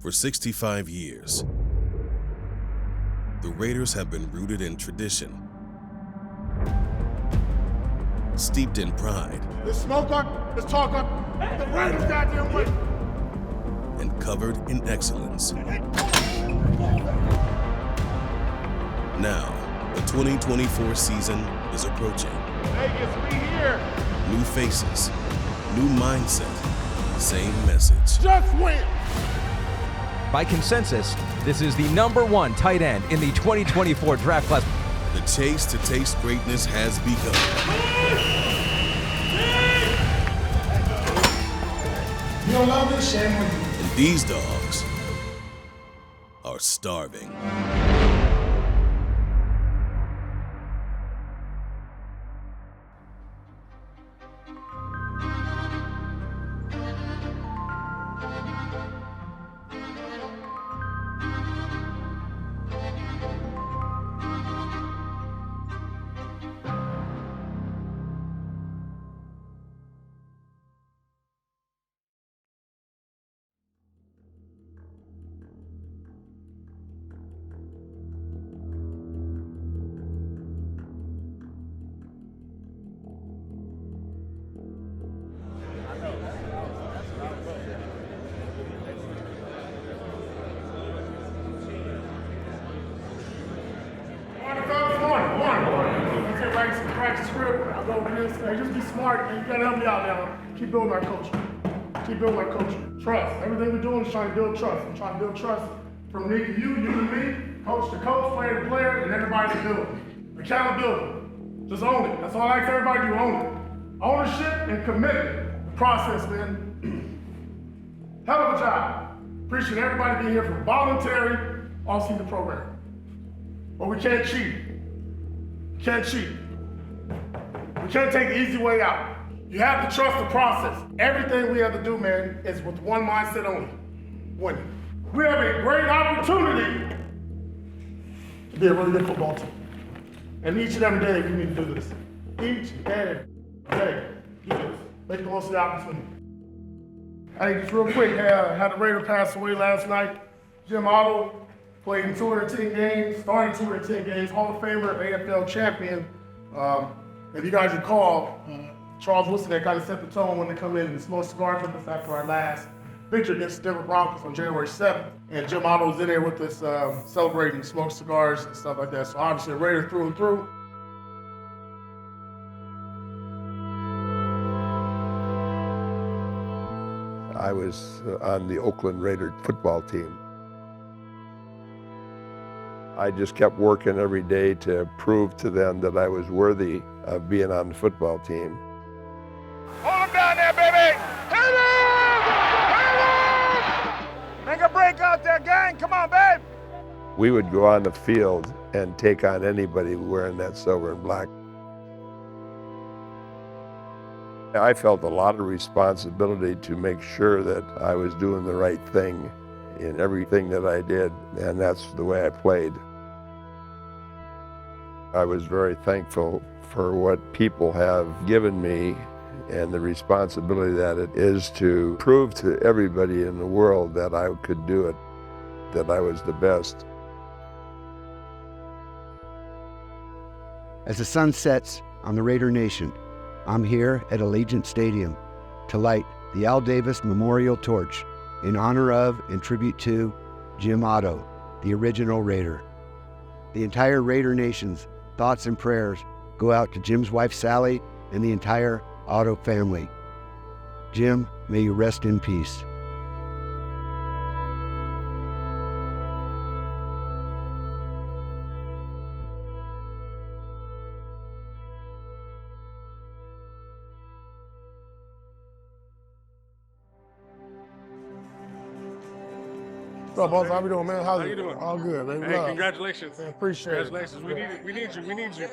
For 65 years, the Raiders have been rooted in tradition, steeped in pride. Let's smoke up, let's talk up. The Raiders goddamn way. And covered in excellence. Now, the 2024 season is approaching. Vegas, we here. New faces, new mindset, same message. Just win. By consensus, this is the #1 tight end in the 2024 draft class. The chase to taste greatness has begun. You don't love this shit. And these dogs are starving. Practice script. I go over this. Hey, just be smart, man. You gotta help me out now. Keep building our culture. Keep building our culture. Trust. Everything we're doing is trying to build trust. I'm trying to build trust from me to you, you to me, coach to coach, player to player, and everybody to build. Accountability. Just own it. That's all I ask everybody to do. Own it. Ownership and commitment. The process, man. Hell of a job. Appreciate everybody being here for voluntary all-season program. But we can't cheat. Can't cheat. We can't take the easy way out. You have to trust the process. Everything we have to do, man, is with one mindset only, winning. We have a great opportunity to be a really good football team. And each and every day, we need to do this. Each and every day, do this. Make the most of the opportunity. Hey, just real quick, had a Raider pass away last night. Jim Otto played in 210 games, started 210 games, Hall of Famer, AFL champion. If you guys recall, Charles Woodson that kind of set the tone when they come in and smoke cigars with us after our last victory against the Denver Broncos on January 7th. And Jim Otto was in there with us celebrating, smoke cigars and stuff like that. So obviously a Raider through and through. I was on the Oakland Raider football team. I just kept working every day to prove to them that I was worthy of being on the football team. Hold him down there, baby! Hit him! Make a break out there, gang! Come on, babe! We would go on the field and take on anybody wearing that silver and black. I felt a lot of responsibility to make sure that I was doing the right thing in everything that I did, and that's the way I played. I was very thankful for what people have given me and the responsibility that it is to prove to everybody in the world that I could do it, that I was the best. As the sun sets on the Raider Nation, I'm here at Allegiant Stadium to light the Al Davis Memorial Torch in honor of and tribute to Jim Otto, the original Raider. The entire Raider Nation's thoughts and prayers go out to Jim's wife Sally and the entire Otto family. Jim, may you rest in peace. What's up, boss? How we doing, man? How you doing? All good, baby. Hey, congratulations. Man, appreciate it. Congratulations. We need you.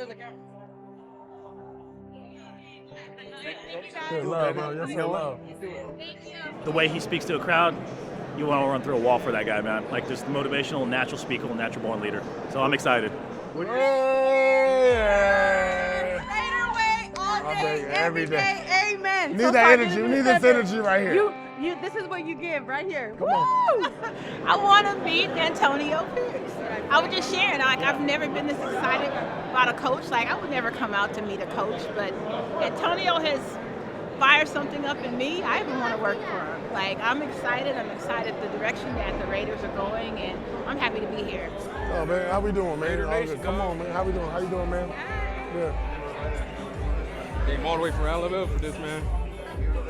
Good love, man. Yes, sir, love. The way he speaks to a crowd, you want to run through a wall for that guy, man. Like, just motivational, natural speaker, natural born leader. So I'm excited. Yeah. Raider way all day, every day. Amen. We need that energy. We need this energy right here. This is what you give right here. Come on. I want to meet Antonio Pierce. I was just sharing, like, I've never been this excited about a coach. Like, I would never come out to meet a coach, but Antonio has fired something up in me. I even want to work for him. Like, I'm excited the direction that the Raiders are going, and I'm happy to be here. Oh, man, how we doing, man? Come on, man. How we doing? How you doing, man? Yeah. Came all the way from Alabama for this, man.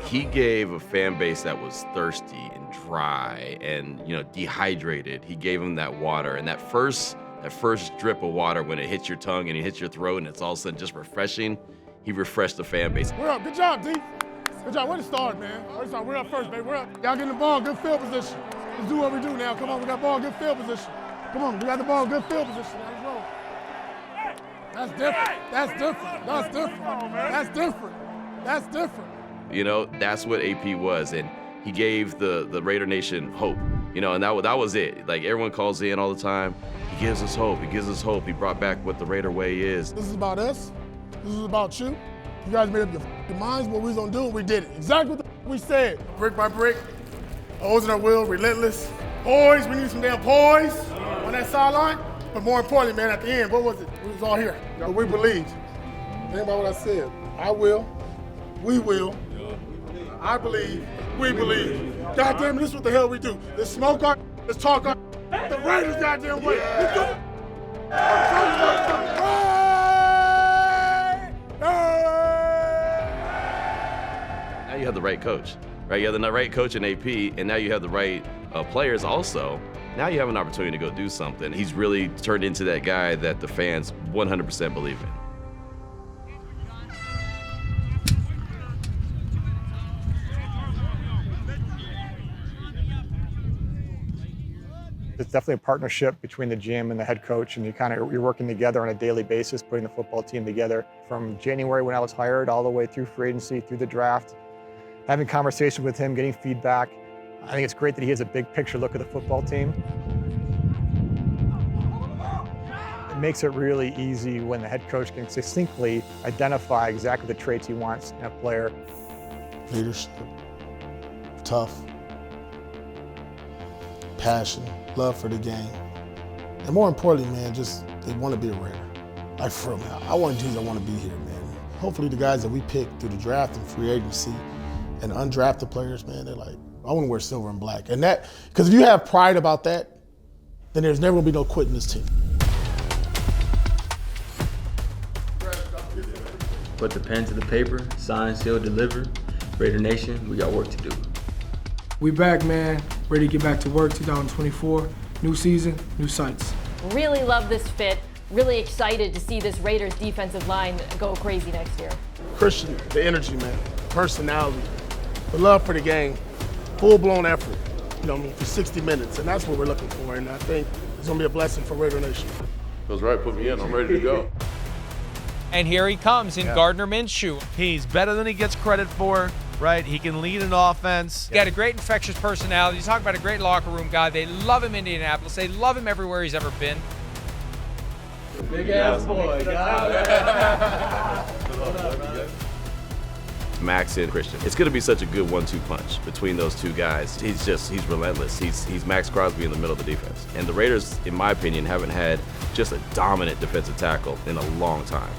He gave a fan base that was thirsty and dry and, dehydrated. He gave them that water, and that first drip of water when it hits your tongue and it hits your throat and it's all of a sudden just refreshing, he refreshed the fan base. We're up. Good job, D. Good job. Way to start, man. We're up first, baby. We're up. Y'all getting the ball, good field position. Let's do what we do now. Come on, we got ball, good field position. Come on, we got the ball, good field position. Let's roll. That's different. That's different. That's different. That's different. That's different. That's what AP was, and he gave the Raider Nation hope. And that was it. Like, everyone calls in all the time. He gives us hope. He gives us hope. He brought back what the Raider way is. This is about us. This is about you. You guys made up your minds what we was gonna do, and we did it. Exactly what we said. Brick by brick, always in our will, relentless. Poise, we need some damn poise on that sideline. But more importantly, man, at the end, what was it? We was all here. We believed. Think about what I said. I will, we will, I believe, we believe. God damn it, this is what the hell we do. Let's smoke our, let's talk our, the Raiders goddamn way. Let's do it. Now you have the right coach, right? You have the right coach in AP, and now you have the right players also. Now you have an opportunity to go do something. He's really turned into that guy that the fans 100% believe in. It's definitely a partnership between the GM and the head coach, and you're working together on a daily basis, putting the football team together. From January when I was hired all the way through free agency, through the draft, having conversations with him, getting feedback. I think it's great that he has a big picture look at the football team. It makes it really easy when the head coach can succinctly identify exactly the traits he wants in a player. Leadership, tough, passion, love for the game. And more importantly, man, just they want to be a Raider. Like, for real, man, I want dudes that want to be here, man. Hopefully the guys that we picked through the draft and free agency and undrafted players, man, they're like, I want to wear silver and black. And that, because if you have pride about that, then there's never going to be no quitting this team. Put the pen to the paper, sign, seal, deliver. Raider Nation, we got work to do. We back, man. Ready to get back to work, 2024. New season, new sights. Really love this fit. Really excited to see this Raiders defensive line go crazy next year. Christian, the energy, man, personality, the love for the game, full-blown effort, for 60 minutes, and that's what we're looking for, and I think it's going to be a blessing for Raider Nation. Feels right, put me in, I'm ready to go. And here he comes in Gardner Minshew. He's better than he gets credit for, right? He can lead an offense. He got a great infectious personality. You talk about a great locker room guy. They love him in Indianapolis. They love him everywhere he's ever been. Big ass boy, Max and Christian. It's going to be such a good 1-2 punch between those two guys. He's relentless. He's Max Crosby in the middle of the defense. And the Raiders, in my opinion, haven't had just a dominant defensive tackle in a long time.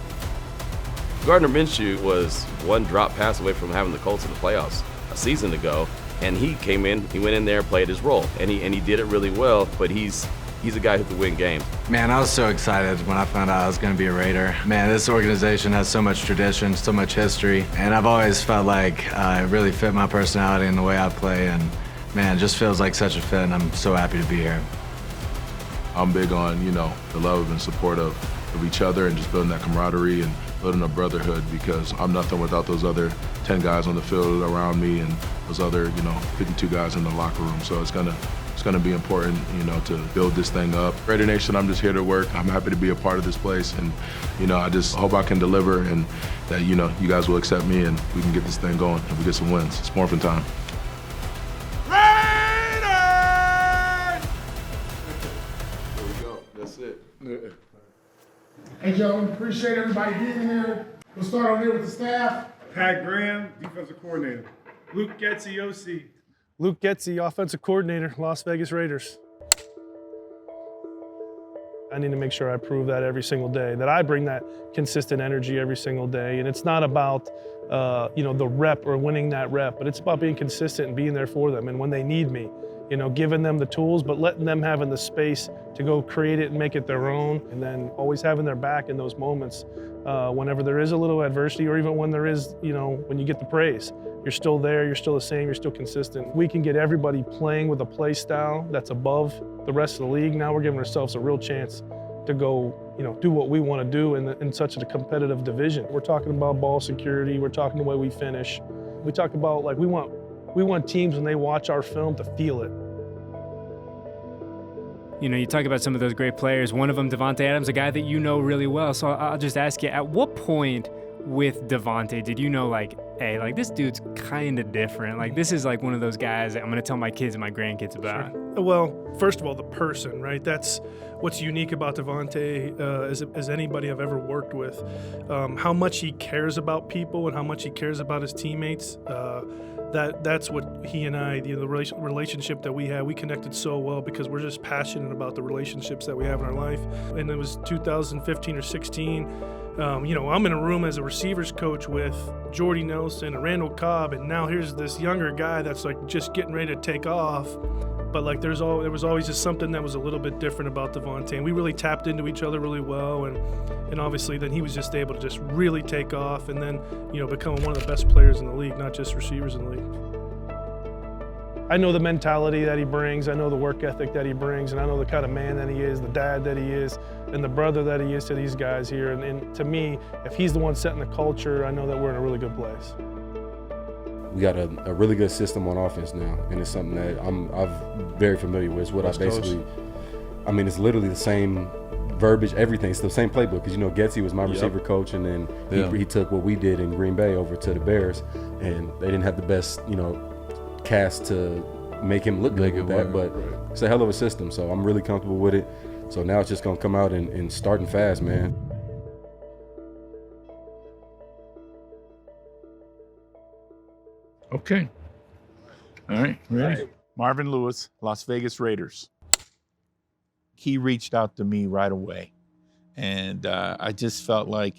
Gardner Minshew was one drop pass away from having the Colts in the playoffs a season ago, and he came in, he went in there and played his role, and he did it really well, but he's a guy who can win games. Man, I was so excited when I found out I was going to be a Raider. Man, this organization has so much tradition, so much history, and I've always felt like it really fit my personality and the way I play, and man, it just feels like such a fit, and I'm so happy to be here. I'm big on, the love and support of each other and just building that camaraderie and building a brotherhood, because I'm nothing without those other 10 guys on the field around me and those other, 52 guys in the locker room. So it's gonna be important, to build this thing up. Raider Nation, I'm just here to work. I'm happy to be a part of this place, and I just hope I can deliver, and that you guys will accept me and we can get this thing going and we get some wins. It's morphin' time. Raiders! There we go. That's it. Hey, gentlemen, appreciate everybody being here. We'll start on here with the staff. Pat Graham, defensive coordinator. Luke Getzi, OC. Luke Getsy, offensive coordinator, Las Vegas Raiders. I need to make sure I prove that every single day, that I bring that consistent energy every single day. And it's not about, the rep or winning that rep, but it's about being consistent and being there for them. And when they need me, giving them the tools, but letting them having the space to go create it and make it their own. And then always having their back in those moments whenever there is a little adversity, or even when there is, when you get the praise. You're still there, you're still the same, you're still consistent. We can get everybody playing with a play style that's above the rest of the league. Now we're giving ourselves a real chance to go, do what we want to do in such a competitive division. We're talking about ball security, we're talking the way we finish. We talk about, like, we want teams when they watch our film to feel it. You talk about some of those great players. One of them, Davante Adams, a guy that you know really well. So I'll just ask you, at what point with Davante did you know, hey, this dude's kind of different? This is one of those guys that I'm going to tell my kids and my grandkids about. Sure. Well, first of all, the person, right? That's what's unique about Davante as anybody I've ever worked with. How much he cares about people and how much he cares about his teammates. That's what he and I, the relationship that we had, we connected so well because we're just passionate about the relationships that we have in our life. And it was 2015 or 16. I'm in a room as a receivers coach with Jordy Nelson and Randall Cobb, and now here's this younger guy that's just getting ready to take off. But there was always just something that was a little bit different about Davante, and we really tapped into each other really well, and obviously then he was just able to just really take off and then become one of the best players in the league, not just receivers in the league. I know the mentality that he brings, I know the work ethic that he brings, and I know the kind of man that he is, the dad that he is, and the brother that he is to these guys here. And to me, if he's the one setting the culture, I know that we're in a really good place. We got a really good system on offense now, and it's something that I'm very familiar with. It's what West I basically, Coast. I mean, it's literally the same verbiage, everything. It's the same playbook, because Getsy was my receiver coach, and then he took what we did in Green Bay over to the Bears, and they didn't have the best, cast to make him look good with that, but it's a hell of a system, so I'm really comfortable with it. So now it's just gonna come out and starting fast, man. Okay. All right, ready? Marvin Lewis, Las Vegas Raiders. He reached out to me right away, and I just felt like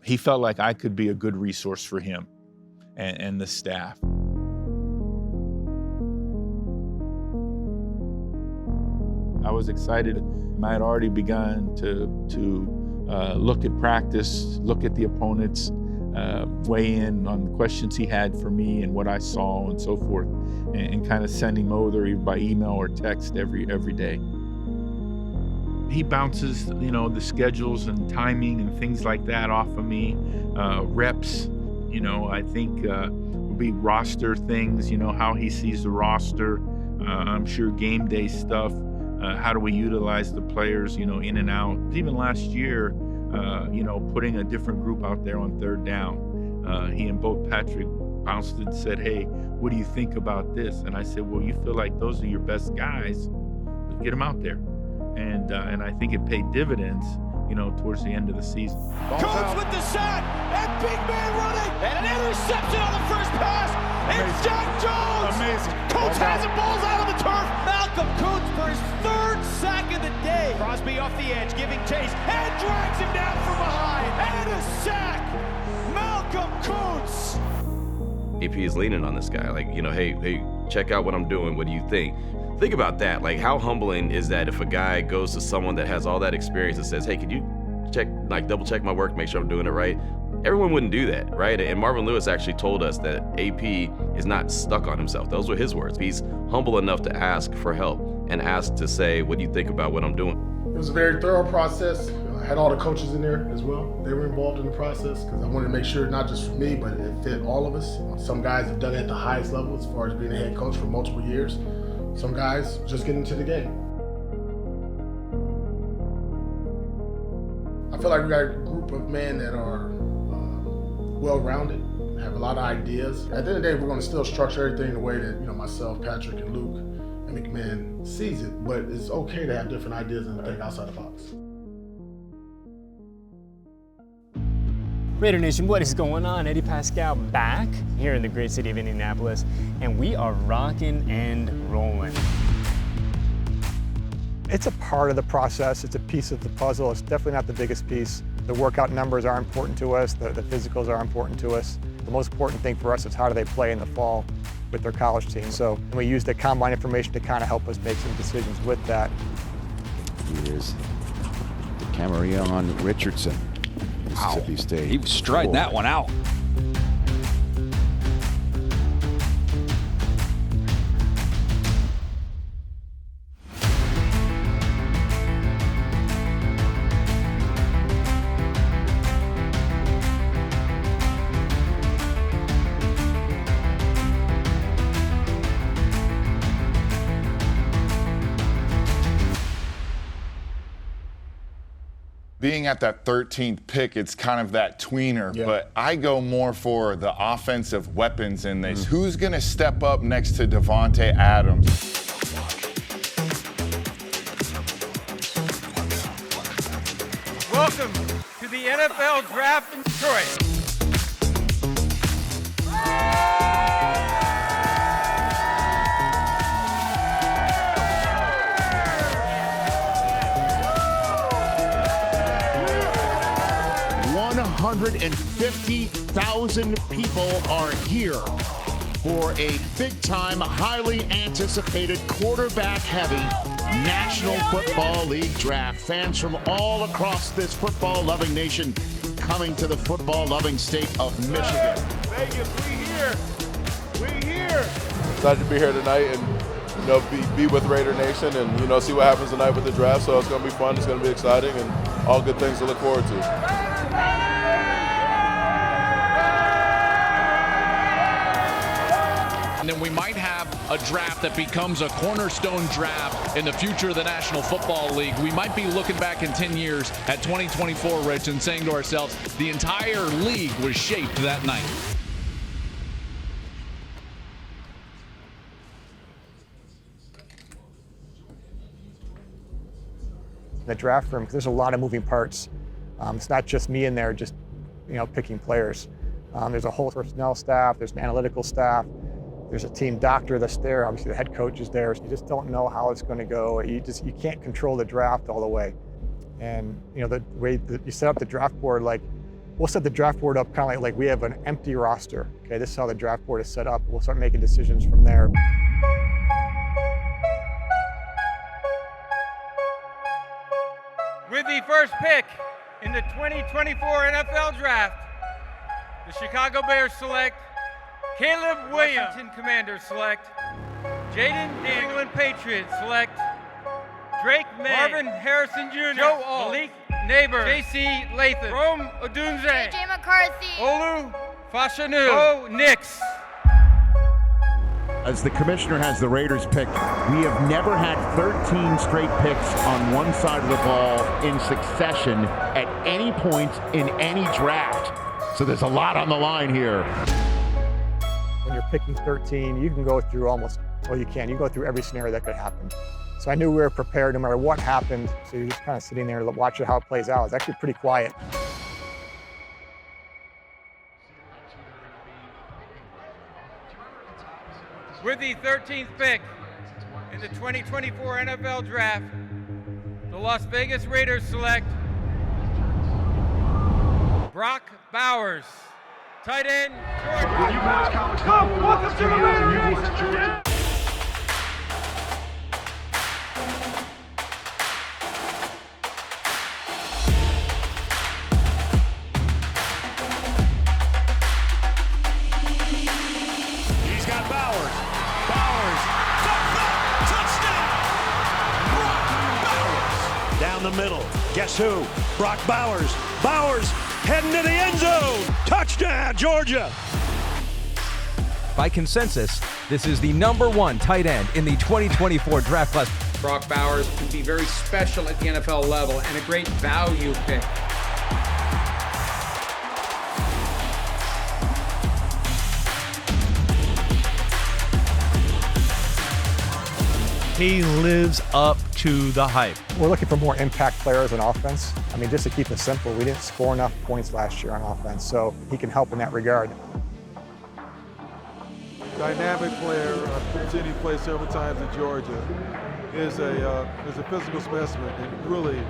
he felt like I could be a good resource for him and the staff. I was excited. I had already begun to look at practice, look at the opponents, weigh in on questions he had for me and what I saw and so forth, and kind of send him over by email or text every day. He bounces, the schedules and timing and things like that off of me, reps. I think will be roster things, how he sees the roster. I'm sure game day stuff. How do we utilize the players, in and out? Even last year, putting a different group out there on third down. He and both Patrick bounced and said, hey, what do you think about this? And I said, well, you feel like those are your best guys, let's get them out there. And I think it paid dividends, towards the end of the season. Coates with the sack, and big man running, and an interception on the first pass. It's Jack Jones. Amazing. Coates has it, balls out on the turf. Malcolm Coates for his third sack of the day. Crosby off the edge, giving chase, and drags him down from behind. And a sack. Malcolm Coates. AP is leaning on this guy, hey, check out what I'm doing. What do you think? Think about that. How humbling is that if a guy goes to someone that has all that experience and says, hey, could you double check my work, make sure I'm doing it right? Everyone wouldn't do that, right? And Marvin Lewis actually told us that AP is not stuck on himself. Those were his words. He's humble enough to ask for help and ask to say, what do you think about what I'm doing? It was a very thorough process. I had all the coaches in there as well. They were involved in the process because I wanted to make sure not just for me, but it fit all of us. Some guys have done it at the highest level as far as being a head coach for multiple years. Some guys just get into the game. I feel like we got a group of men that are well-rounded, have a lot of ideas. At the end of the day, we're going to still structure everything the way that myself, Patrick, and Luke, and McMahon sees it. But it's okay to have different ideas and think outside the box. Raider Nation, what is going on? Eddie Pascal back here in the great city of Indianapolis, and we are rocking and rolling. It's a part of the process. It's a piece of the puzzle. It's definitely not the biggest piece. The workout numbers are important to us. The physicals are important to us. The most important thing for us is how do they play in the fall with their college team. So we use the combine information to kind of help us make some decisions with that. Here's the Cameron Richardson, Mississippi State. He was striding that one out. Being at that 13th pick, it's kind of that tweener, but I go more for the offensive weapons in this. Who's going to step up next to Davante Adams? Welcome to the NFL Draft in Detroit. 150,000 people are here for a big-time, highly anticipated, quarterback-heavy National Football League draft. Fans from all across this football-loving nation coming to the football-loving state of Michigan. Vegas, we here. We here. Excited to be here tonight and be with Raider Nation and see what happens tonight with the draft. So it's going to be fun. It's going to be exciting and all good things to look forward to. And then we might have a draft that becomes a cornerstone draft in the future of the National Football League. We might be looking back in 10 years at 2024, Rich, and saying to ourselves, the entire league was shaped that night. The draft room, because there's a lot of moving parts. It's not just me in there just picking players. There's a whole personnel staff, there's an analytical staff, there's a team doctor that's there, obviously the head coach is there. So you just don't know how it's going to go. You can't control the draft all the way. And the way that you set up the draft board, we'll set the draft board up kind of like we have an empty roster. Okay, this is how the draft board is set up. We'll start making decisions from there. With the first pick in the 2024 NFL Draft, the Chicago Bears select Caleb Williams. Washington Commanders select Jaden New England Patriots select Drake May, Marvin Harrison Jr., Joe Alt, Malik Neighbor, J.C. Latham, Rome Odunze, J.J. McCarthy, Olu Fashanu, Bo Nix. As the commissioner has the Raiders picked, we have never had 13 straight picks on one side of the ball in succession at any point in any draft. So there's a lot on the line here. When you're picking 13, you can go through you go through every scenario that could happen. So I knew we were prepared no matter what happened. So you're just kind of sitting there watching how it plays out. It's actually pretty quiet. With the 13th pick in the 2024 NFL Draft, the Las Vegas Raiders select Brock Bowers, tight end, Georgia. Welcome to the Raider Nation. He's got Bowers. Touchdown! Brock Bowers. Down the middle. Guess who? Brock Bowers. Bowers heading to the end zone. Touchdown, Georgia. By consensus, this is the #1 tight end in the 2024 draft class. Brock Bowers can be very special at the NFL level and a great value pick. He lives up to the hype. We're looking for more impact players on offense. I mean, just to keep it simple, we didn't score enough points last year on offense, so he can help in that regard. Dynamic player, he played several times in Georgia, is a physical specimen and really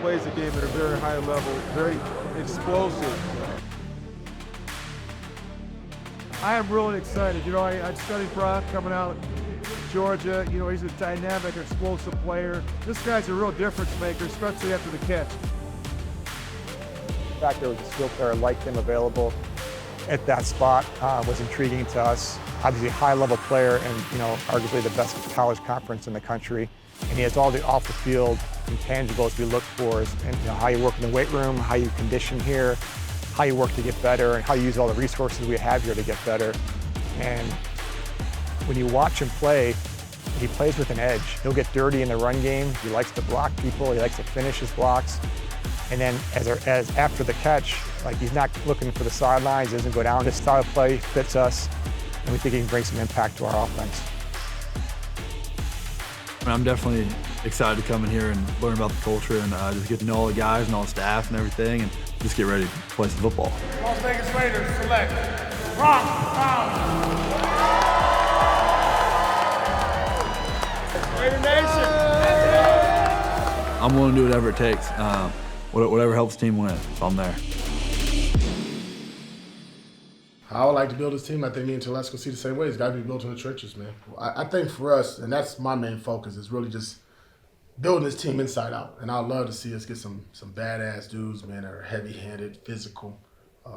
plays the game at a very high level, very explosive. I am really excited. You know, I studied Brock coming out of Georgia. You know, he's a dynamic, explosive player. This guy's a real difference maker, especially after the catch. The fact there was a skill player like him available at that spot was intriguing to us. Obviously a high-level player and, you know, arguably the best college conference in the country. And he has all the off-the-field intangibles we look for, and you know, how you work in the weight room, how you condition here, how you work to get better, and how you use all the resources we have here to get better. And when you watch him play, he plays with an edge. He'll get dirty in the run game. He likes to block people. He likes to finish his blocks. And then as after the catch, like he's not looking for the sidelines, doesn't go down. His style of play fits us, and we think he can bring some impact to our offense. I'm definitely excited to come in here and learn about the culture and just get to know all the guys and all the staff and everything and just get ready to play some football. Las Vegas Raiders select Rock Raider Nation! I'm willing to do whatever it takes. Whatever helps the team win, so I'm there. I would like to build this team. I think me and Telesco see the same way. It's got to be built in the trenches, man. I think for us, and that's my main focus, is really just building this team inside out. And I'd love to see us get some badass dudes, man, that are heavy-handed, physical,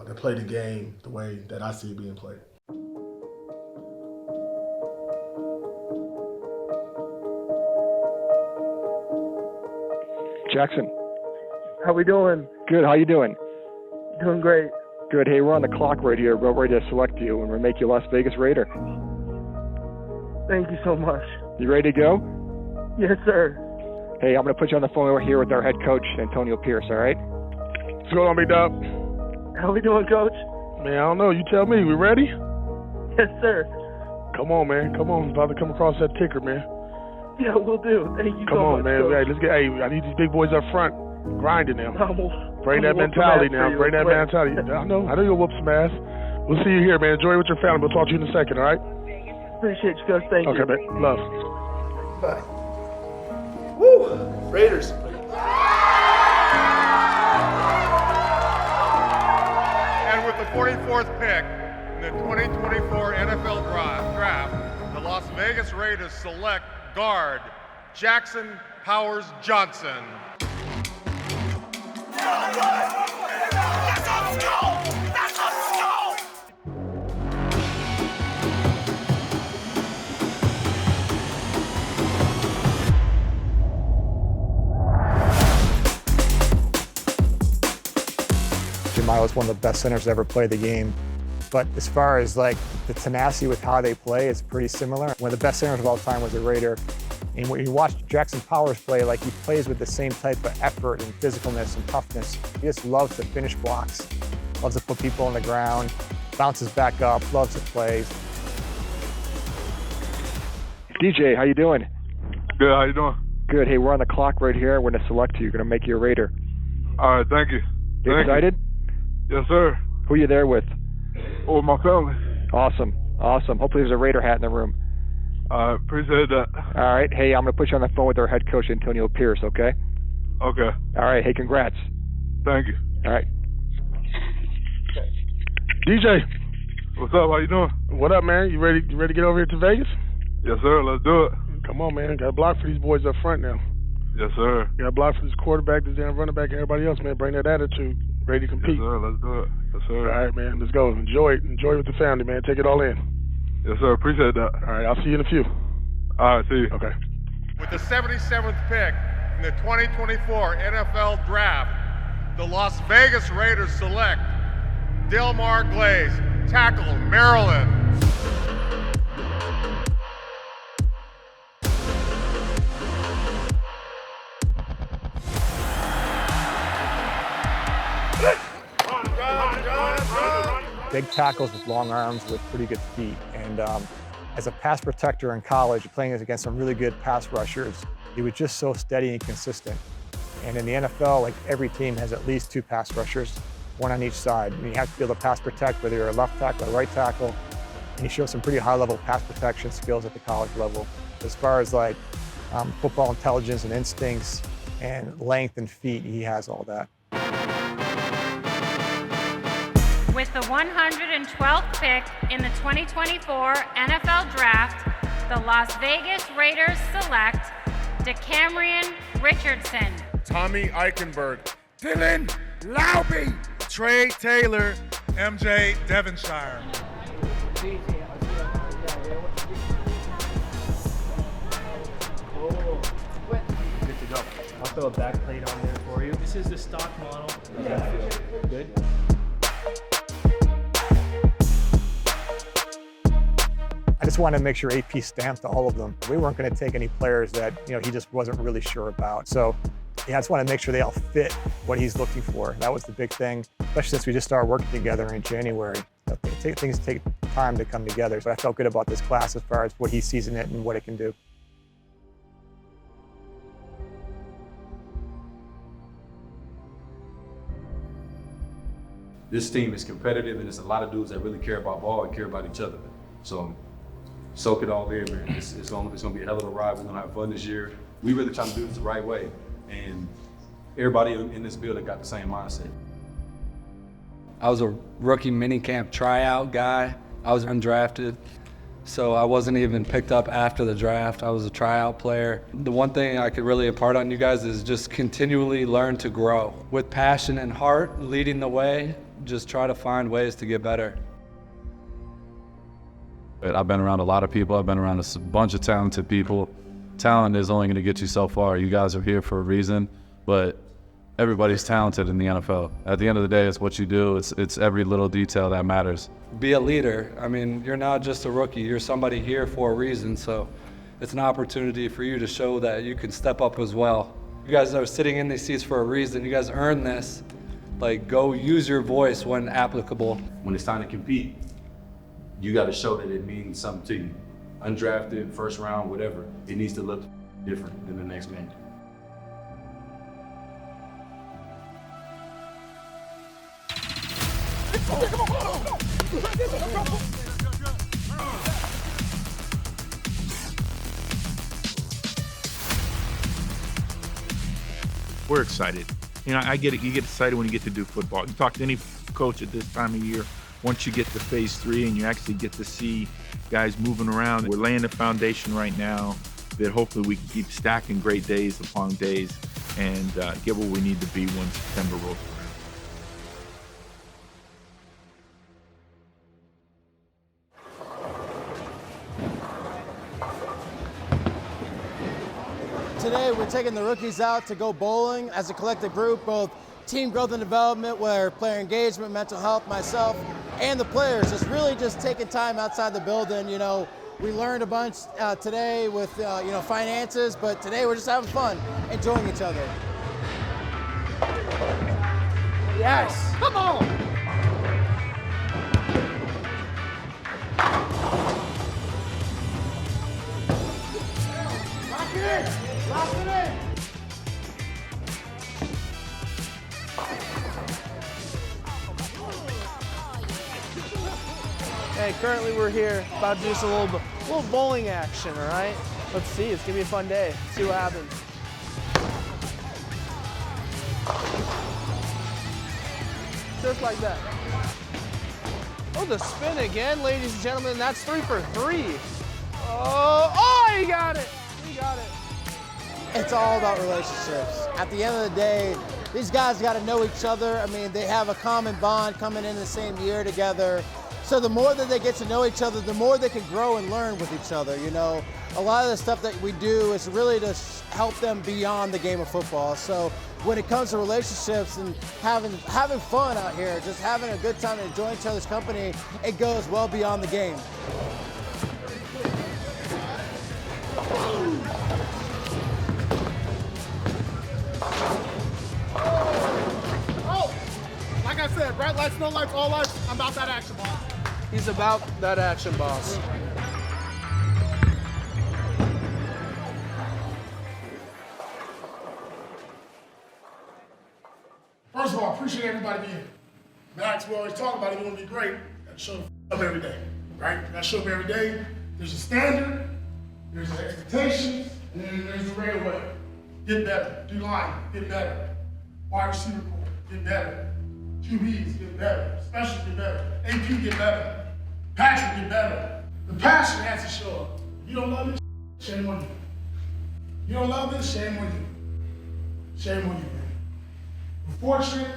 that play the game the way that I see it being played. Jackson. How we doing? Good, how you doing? Doing great. Good, hey, we're on the clock right here. We're ready to select you and we'll make you a Las Vegas Raider. Thank you so much. You ready to go? Yes, sir. Hey, I'm going to put you on the phone over here with our head coach, Antonio Pierce, all right? What's going on, B-Dub? How we doing, Coach? Man, I don't know. You tell me. We ready? Yes, sir. Come on, man. Come on. About to come across that ticker, man. Yeah, we'll do. Thank you Come so on, much, man. Coach. Hey, let's get. Hey, I need these big boys up front grinding them. Bring that I'm mentality whoop some ass now. for Bring you. that mentality. I know you'll whoop some ass. We'll see you here, man. Enjoy it with your family. We'll talk to you in a second, all right? Appreciate you, Coach. Thank you. Okay, man. Love. Bye. Woo! Raiders. And with the 44th pick in the 2024 NFL Draft, the Las Vegas Raiders select guard Jackson Powers Johnson. Jim Otto is one of the best centers to ever play the game. But as far as like the tenacity with how they play, it's pretty similar. One of the best centers of all time was a Raider. And when you watch Jackson Powers play, like he plays with the same type of effort and physicalness and toughness. He just loves to finish blocks, loves to put people on the ground, bounces back up, loves to play. DJ, how you doing? Good, how you doing? Good. Hey, we're on the clock right here. We're going to select you. We're going to make you a Raider. All right, thank you. You excited? Yes, sir. Who are you there with? Oh, with my family. Awesome. Awesome. Hopefully there's a Raider hat in the room. Appreciate that. All right. Hey, I'm going to put you on the phone with our head coach, Antonio Pierce, okay? Okay. All right. Hey, congrats. Thank you. All right. DJ. What's up? How you doing? What up, man? You ready to get over here to Vegas? Yes, sir. Let's do it. Come on, man. Got to block for these boys up front now. Yes, sir. You got to block for this quarterback, this damn running back, and everybody else, man. Bring that attitude. Ready to compete. Yes, sir. Let's do it. Yes, sir. All right, man. Let's go. Enjoy it. Enjoy it with the family, man. Take it all in. Yes, sir. Appreciate that. All right. I'll see you in a few. All right. See you. Okay. With the 77th pick in the 2024 NFL Draft, the Las Vegas Raiders select Delmar Glaze, tackle, Maryland. Big tackles with long arms with pretty good feet. And as a pass protector in college, playing against some really good pass rushers, He was just so steady and consistent. And in the NFL, like every team has at least 2 pass rushers, 1 on each side. And you have to be able to pass protect, whether you're a left tackle or right tackle. And he showed some pretty high-level pass protection skills at the college level. As far as like football intelligence and instincts and length and feet, he has all that. With the 112th pick in the 2024 NFL Draft, the Las Vegas Raiders select DeCamerion Richardson, Tommy Eichenberg, Dylan Laube, Trey Taylor, MJ Devonshire. Good to go. I'll throw a back plate on there for you. This is the stock model. Good. I just wanted to make sure AP stamped all of them. We weren't going to take any players that he just wasn't really sure about. So yeah, I just want to make sure they all fit what he's looking for. That was the big thing, especially since we just started working together in January. Things take time to come together. So I felt good about this class as far as what he sees in it and what it can do. This team is competitive, and there's a lot of dudes that really care about ball and care about each other. So soak it all in, man. It's gonna be a hell of a ride. We're gonna have fun this year. We really trying to do this the right way, and everybody in this building got the same mindset. I was a rookie minicamp tryout guy. I was undrafted, so I wasn't even picked up after the draft. I was a tryout player. The one thing I could really impart on you guys is just continually learn to grow. With passion and heart leading the way, just try to find ways to get better. I've been around a lot of people. I've been around a bunch of talented people. Talent is only going to get you so far. You guys are here for a reason, but everybody's talented in the NFL. At the end of the day, it's what you do. It's every little detail that matters. Be a leader. I mean, you're not just a rookie. You're somebody here for a reason, so it's an opportunity for you to show that you can step up as well. You guys are sitting in these seats for a reason. You guys earned this. Like, go use your voice when applicable. When it's time to compete, you got to show that it means something to you. Undrafted, first round, whatever. It needs to look different than the next man. We're excited. I get it. You get excited when you get to do football. You talk to any coach at this time of year. Once you get to phase 3 and you actually get to see guys moving around, we're laying the foundation right now that hopefully we can keep stacking great days upon days and get where we need to be when September rolls around. Today we're taking the rookies out to go bowling as a collective group, both team growth and development, where player engagement, mental health, myself, and the players. It's really just taking time outside the building. We learned a bunch today with finances, but today we're just having fun, enjoying each other. Yes, come on. Lock it in, lock it in. Hey, currently we're here about to do just a little bowling action, all right? Let's see, it's gonna be a fun day. See what happens. Just like that. Oh, the spin again, ladies and gentlemen. That's 3 for 3. Oh, he got it. He got it. It's all about relationships. At the end of the day, these guys got to know each other. I mean, they have a common bond coming in the same year together. So the more that they get to know each other, the more they can grow and learn with each other. A lot of the stuff that we do is really to help them beyond the game of football. So when it comes to relationships and having fun out here, just having a good time and enjoying each other's company, it goes well beyond the game. Oh, like I said, red lights, no lights, all lights. I'm about that action, boss. He's about that action, boss. First of all, I appreciate everybody being here. Max, we always talk about it, you want to be great. Got to show up every day, right? Got to show up every day. There's a standard, there's an expectation, and then there's the real way. Get better. Do line, get better. Wide receiver core, get better. QBs, get better. Specialists, get better. AP, get better. Patrick, get better. The passion has to show up. You don't love this, shame on you. You don't love this, shame on you. Shame on you, man. We're fortunate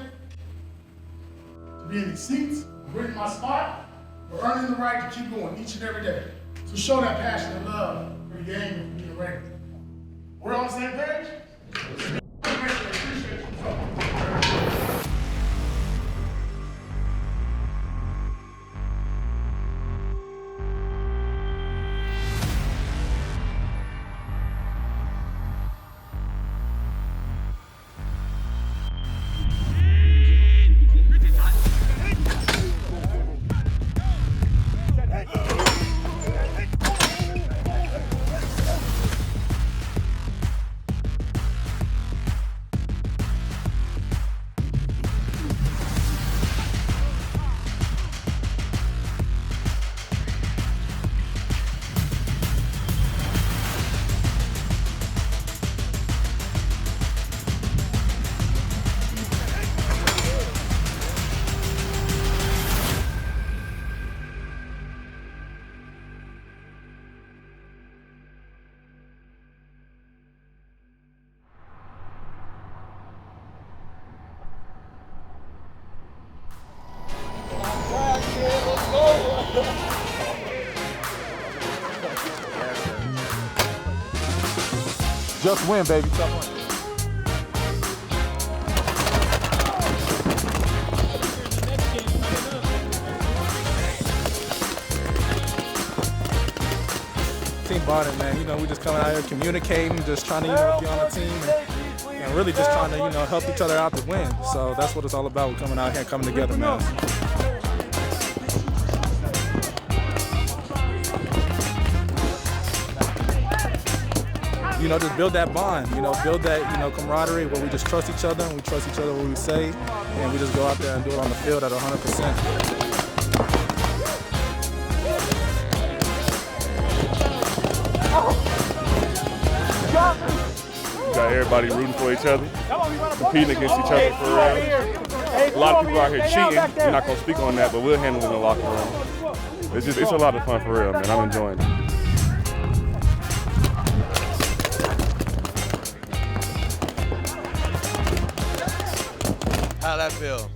to be in these seats, winning my spot, we're earning the right to keep going each and every day. So show that passion and love for the game and for being ready. We're on the same page? Appreciate you. Just win, baby. Just win. Team bonding, man. You know, we just coming out here communicating, just trying to, you know, be on the team and really just trying to, you know, help each other out to win. So that's what it's all about. We're coming out here and coming together, man. You know, just build that bond, you know, build that, you know, camaraderie where we just trust each other and we trust each other what we say, and we just go out there and do it on the field at 100%. You got everybody rooting for each other, competing against each other for real. A lot of people out here cheating. We're not going to speak on that, but we'll handle it in the locker room. It's a lot of fun for real, man. I'm enjoying it. How'd that feel?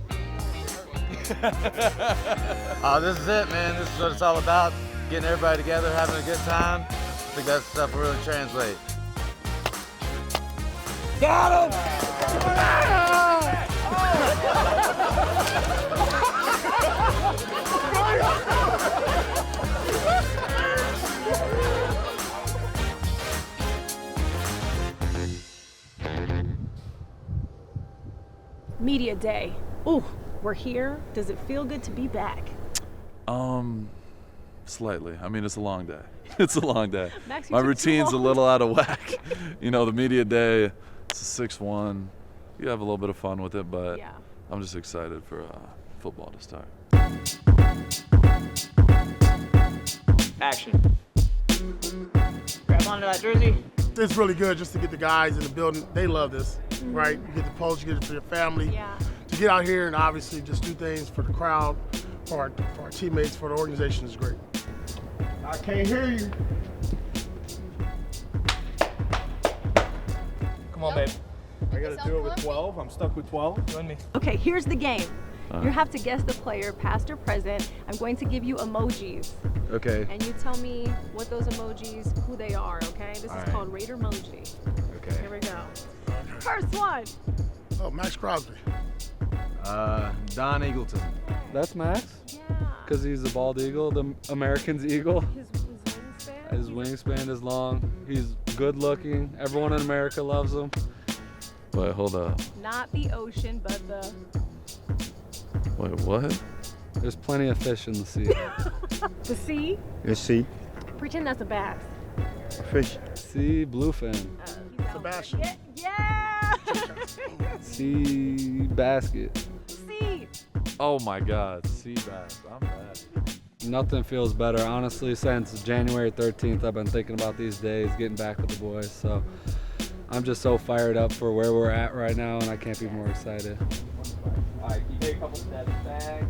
This is it, man. This is what it's all about. Getting everybody together, having a good time. I think that stuff will really translate. Got him! Media day. Ooh, we're here. Does it feel good to be back? Slightly. I mean, it's a long day. It's a long day. Max, My routine's a little out of whack. You know, the media day, it's a 6-1. You have a little bit of fun with it, but yeah. I'm just excited for football to start. Action. Grab onto that jersey. It's really good just to get the guys in the building. They love this, right? You get the post, you get it for your family. Yeah. To get out here and obviously just do things for the crowd, for our teammates, for the organization is great. I can't hear you. Come on, babe. I gotta do it with 12. I'm stuck with 12. You and me. Okay, here's the game. You have to guess the player, past or present. I'm going to give you emojis. Okay. And you tell me what those emojis, who they are, okay? This is called Raider Emoji. Okay. Here we go. First one. Oh, Max Crosby. Don Eagleton. That's Max? Yeah. Because he's the bald eagle, the American's eagle. His wingspan is long. He's good looking. Everyone in America loves him. Wait, hold up. Not the ocean, but the... Wait, what? There's plenty of fish in the sea. The sea? The sea. Pretend that's a bass. A fish. Sea bluefin. Sebastian. Yeah! C basket. C. Oh my God, sea bass. I'm mad. Nothing feels better, honestly, since January 13th. I've been thinking about these days, getting back with the boys. So I'm just so fired up for where we're at right now, and I can't be more excited. All right, you take a couple steps back.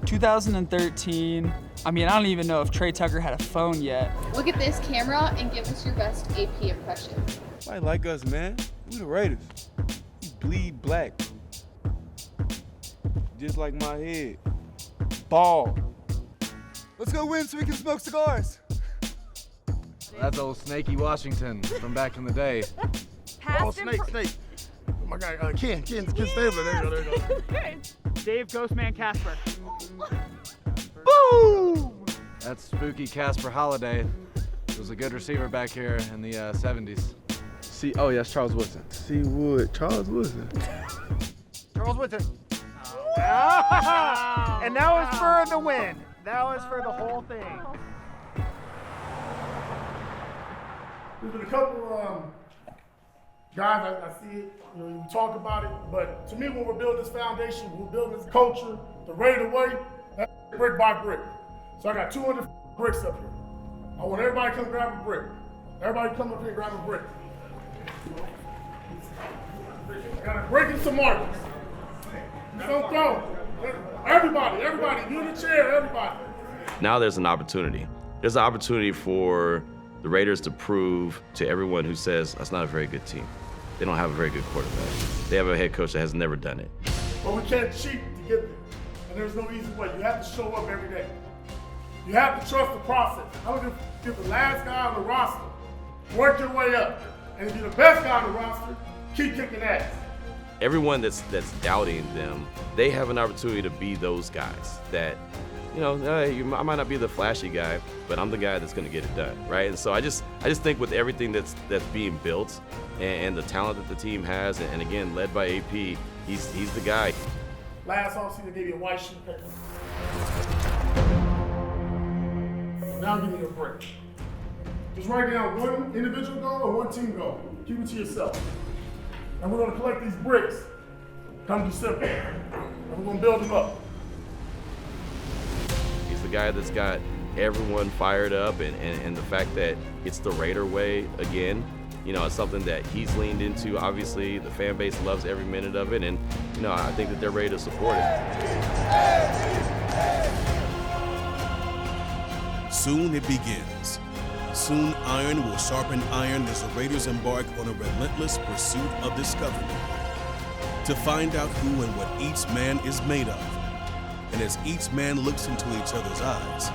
2013. I mean, I don't even know if Trey Tucker had a phone yet. Look at this camera and give us your best AP impression. Nobody like us, man. We the Raiders. We bleed black. Just like my head. Ball. Let's go win so we can smoke cigars. That's old Snakey Washington from back in the day. Oh, Snake. Oh my God, Ken Stabler. There you go. Dave Ghostman Casper. Boom! That's spooky Casper Holiday. He was a good receiver back here in the 70s. Oh, yes, Charles Woodson. Charles Woodson. Charles Woodson. And that was for the win. That was for the whole thing. There's been a couple guys, I see it, we talk about it, but to me, when we're building this foundation, we're building this culture, the Raider way, that's brick by brick. So I got 200 bricks up here. I want everybody to come grab a brick. Everybody come up here and grab a brick. I got a brick and some markers. Don't throw. Everybody, you in the chair, everybody. Now there's an opportunity. There's an opportunity for the Raiders to prove to everyone who says that's not a very good team. They don't have a very good quarterback. They have a head coach that has never done it. But we can't cheat to get there. And there's no easy way. You have to show up every day. You have to trust the process. I'm going to give the last guy on the roster, work your way up. And if you're the best guy on the roster, keep kicking ass. Everyone that's doubting them, they have an opportunity to be those guys that, I might not be the flashy guy, but I'm the guy that's going to get it done, right? And so I just think with everything that's being built and the talent that the team has, and again, led by AP, he's the guy. Last offseason, they gave you a white sheet paper. Now I'm giving you a break. Just write down one individual goal or one team goal. Keep it to yourself. And we're going to collect these bricks come December. And we're going to build them up. He's the guy that's got everyone fired up, and the fact that it's the Raider way again, it's something that he's leaned into. Obviously, the fan base loves every minute of it, and I think that they're ready to support it. Soon it begins. Soon iron will sharpen iron as the Raiders embark on a relentless pursuit of discovery to find out who and what each man is made of. And as each man looks into each other's eyes,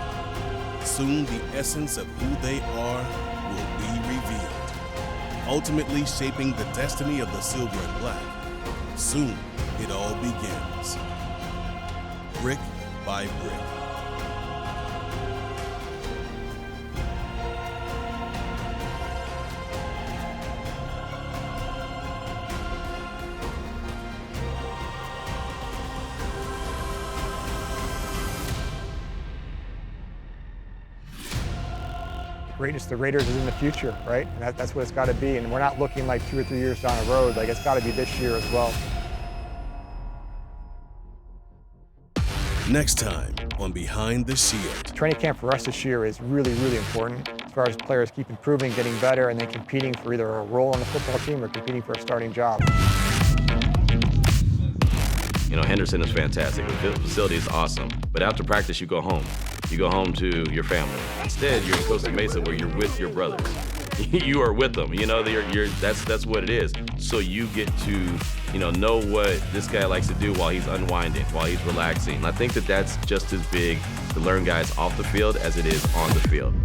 soon the essence of who they are will be revealed, ultimately shaping the destiny of the silver and black. Soon it all begins, brick by brick. The Raiders is in the future, right? And that's what it's got to be. And we're not looking like 2 or 3 years down the road. Like, it's got to be this year as well. Next time on Behind the Shield. Training camp for us this year is really, really important as far as players keep improving, getting better, and then competing for either a role on the football team or competing for a starting job. Henderson is fantastic. The facility is awesome. But after practice, you go home. You go home to your family. Instead, you're in Costa Mesa where you're with your brothers. You are with them. That's what it is. So you get to, know what this guy likes to do while he's unwinding, while he's relaxing. And I think that that's just as big to learn guys off the field as it is on the field.